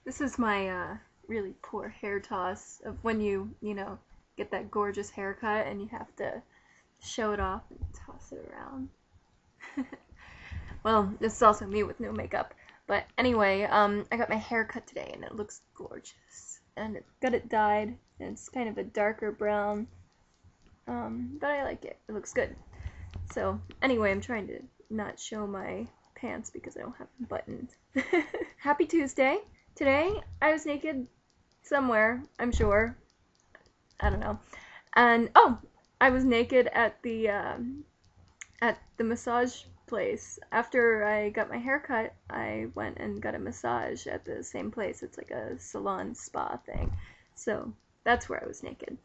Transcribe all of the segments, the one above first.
This is my really poor hair toss of when you get that gorgeous haircut and you have to show it off and toss it around. Well, this is also me with no makeup. But anyway, I got my hair cut today and it looks gorgeous. And I got it dyed, and it's kind of a darker brown. But I like it. It looks good. So anyway, I'm trying to not show my pants because I don't have them buttoned. Happy Tuesday. Today, I was naked somewhere, I'm sure. I don't know. And, oh, I was naked at the massage place. After I got my hair cut, I went and got a massage at the same place. It's like a salon spa thing. So, that's where I was naked.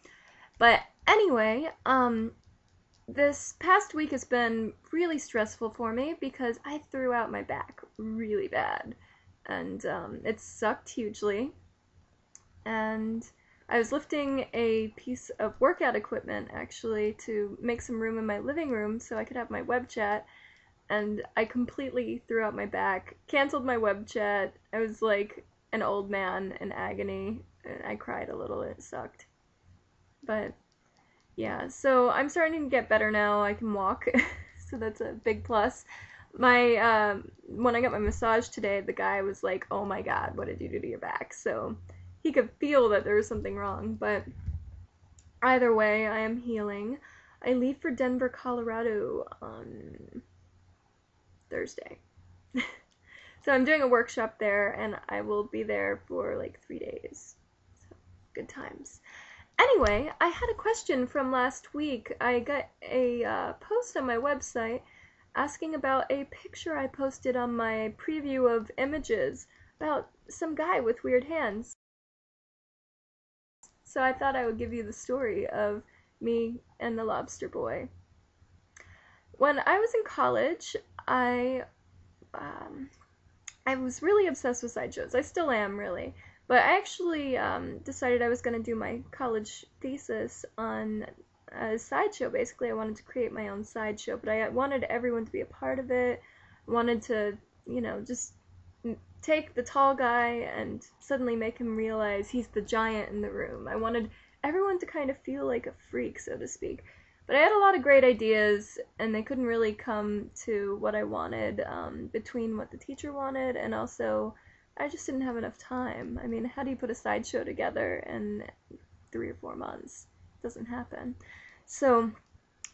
But anyway, this past week has been really stressful for me because I threw out my back really bad. And it sucked hugely. And I was lifting a piece of workout equipment actually to make some room in my living room so I could have my web chat, and I completely threw out my back, canceled my web chat. I was like an old man in agony, and I cried a little. It sucked. But yeah, so I'm starting to get better now. I can walk, so that's a big plus. When I got my massage today, the guy was like, "Oh my God, what did you do to your back?" So he could feel that there was something wrong, but either way, I am healing. I leave for Denver, Colorado on Thursday. So I'm doing a workshop there, and I will be there for like 3 days. So good times. Anyway, I had a question from last week. I got a post on my website asking about a picture I posted on my preview of images about some guy with weird hands. So I thought I would give you the story of me and the lobster boy. When I was in college, I was really obsessed with sideshows. I still am, really. But I actually decided I was going to do my college thesis on a sideshow. Basically, I wanted to create my own sideshow, but I wanted everyone to be a part of it. I wanted to, just take the tall guy and suddenly make him realize he's the giant in the room. I wanted everyone to kind of feel like a freak, so to speak. But I had a lot of great ideas, and they couldn't really come to what I wanted between what the teacher wanted, and also I just didn't have enough time. I mean, how do you put a sideshow together in 3 or 4 months? It doesn't happen. So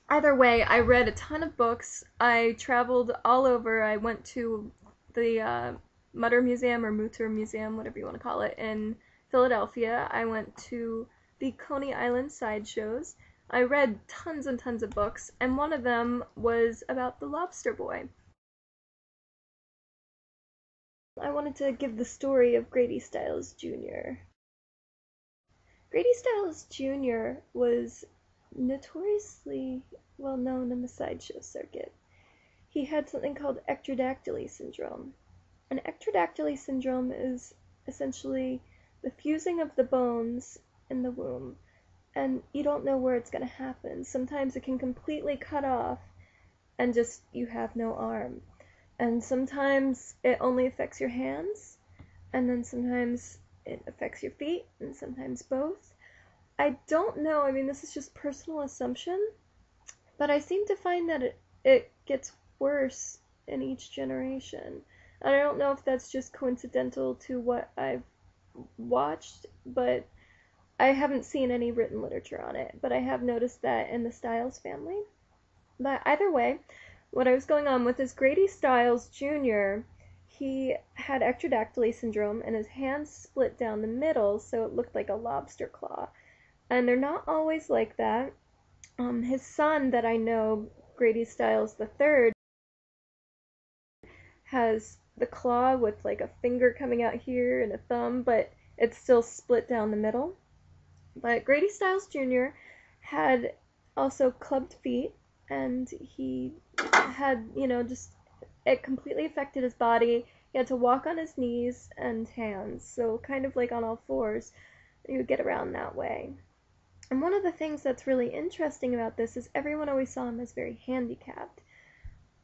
either way, I read a ton of books. I traveled all over. I went to the Mutter Museum or Mutter Museum, whatever you want to call it, in Philadelphia. I went to the Coney Island sideshows. I read tons and tons of books, and one of them was about the lobster boy. I wanted to give the story of Grady Stiles Jr. Grady Stiles Jr. was notoriously well known in the sideshow circuit. He had something called ectrodactyly syndrome. And ectrodactyly syndrome is essentially the fusing of the bones in the womb, and you don't know where it's going to happen. Sometimes it can completely cut off and just you have no arm. And sometimes it only affects your hands, and then sometimes it affects your feet, and sometimes both. I don't know, I mean, this is just personal assumption, but I seem to find that it gets worse in each generation. And I don't know if that's just coincidental to what I've watched, but I haven't seen any written literature on it. But I have noticed that in the Stiles family. But either way, what I was going on with is Grady Stiles Jr., he had ectrodactyly syndrome, and his hands split down the middle, so it looked like a lobster claw. And they're not always like that. His son that I know, Grady Stiles III, has the claw with like a finger coming out here and a thumb, but it's still split down the middle. But Grady Stiles Jr. had also clubbed feet, and he had, just, it completely affected his body. He had to walk on his knees and hands, so kind of like on all fours, you would get around that way. And one of the things that's really interesting about this is everyone always saw him as very handicapped.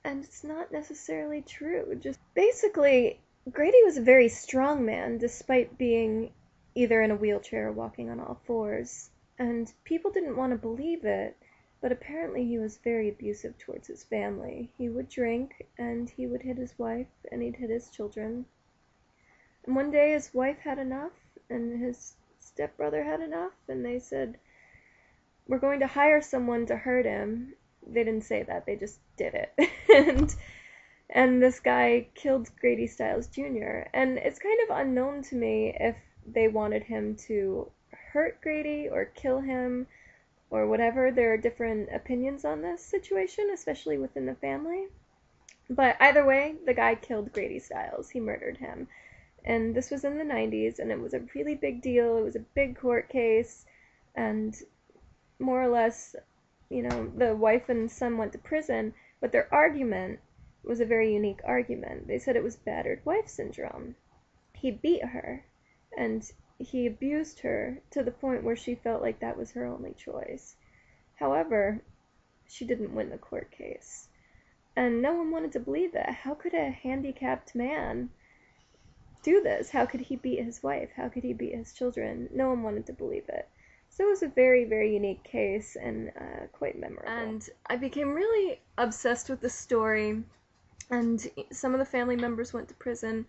And it's not necessarily true. Just basically, Grady was a very strong man, despite being either in a wheelchair or walking on all fours, and people didn't want to believe it, but apparently he was very abusive towards his family. He would drink, and he would hit his wife, and he'd hit his children. And one day his wife had enough, and his stepbrother had enough, and they said, "We're going to hire someone to hurt him." They didn't say that, they just did it. and this guy killed Grady Stiles Jr. And it's kind of unknown to me if they wanted him to hurt Grady or kill him or whatever. There are different opinions on this situation, especially within the family. But either way, the guy killed Grady Stiles. He murdered him. And this was in the 90s, and it was a really big deal. It was a big court case, and more or less, the wife and son went to prison, but their argument was a very unique argument. They said it was battered wife syndrome. He beat her, and he abused her to the point where she felt like that was her only choice. However, she didn't win the court case. And no one wanted to believe it. How could a handicapped man do this? How could he beat his wife? How could he beat his children? No one wanted to believe it. So it was a very, very unique case and quite memorable. And I became really obsessed with the story, and some of the family members went to prison,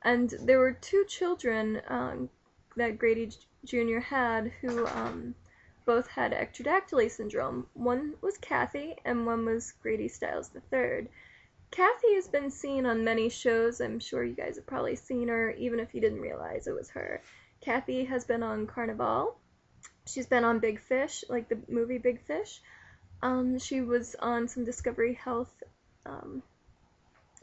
and there were two children that Grady Jr. had who both had ectrodactyly syndrome. One was Kathy, and one was Grady Stiles III. Kathy has been seen on many shows. I'm sure you guys have probably seen her, even if you didn't realize it was her. Kathy has been on Carnival. She's been on Big Fish, like the movie Big Fish. She was on some Discovery Health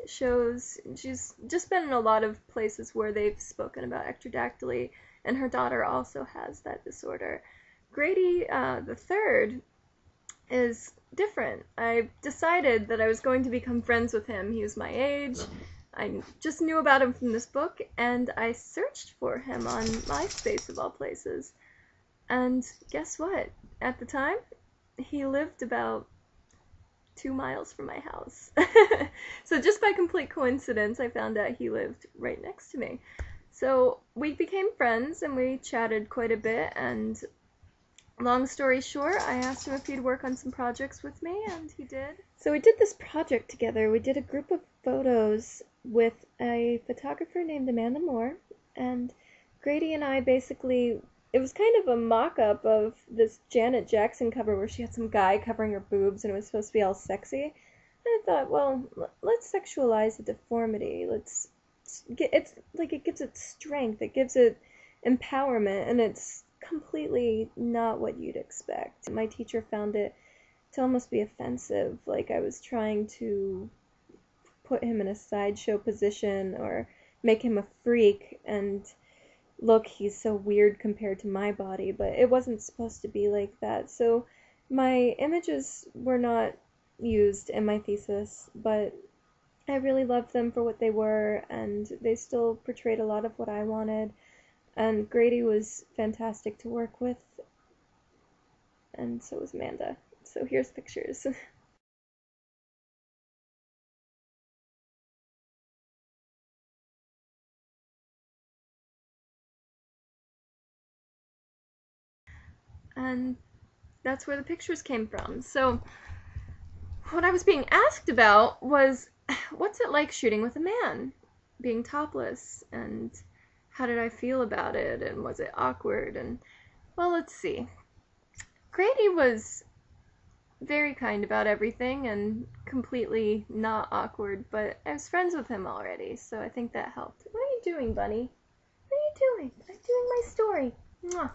shows. She's just been in a lot of places where they've spoken about ectrodactyly, and her daughter also has that disorder. Grady the third is different. I decided that I was going to become friends with him. He was my age. I just knew about him from this book, and I searched for him on MySpace of all places. And guess what? At the time, he lived about 2 miles from my house. So just by complete coincidence, I found out he lived right next to me. So we became friends, and we chatted quite a bit, and long story short, I asked him if he'd work on some projects with me, and he did. So we did this project together. We did a group of photos with a photographer named Amanda Moore, and Grady and I basically, it was kind of a mock-up of this Janet Jackson cover where she had some guy covering her boobs and it was supposed to be all sexy. And I thought, well, let's sexualize the deformity. It's like it gives it strength, it gives it empowerment, and it's completely not what you'd expect. My teacher found it to almost be offensive, like I was trying to put him in a sideshow position or make him a freak, and look, he's so weird compared to my body, but it wasn't supposed to be like that. So my images were not used in my thesis, but I really loved them for what they were, and they still portrayed a lot of what I wanted. And Grady was fantastic to work with, and so was Amanda. So here's pictures. And that's where the pictures came from. So what I was being asked about was, what's it like shooting with a man? Being topless, and how did I feel about it, and was it awkward? And, well, let's see. Grady was very kind about everything and completely not awkward, but I was friends with him already, so I think that helped. What are you doing, bunny? What are you doing? I'm doing my story. Mwah.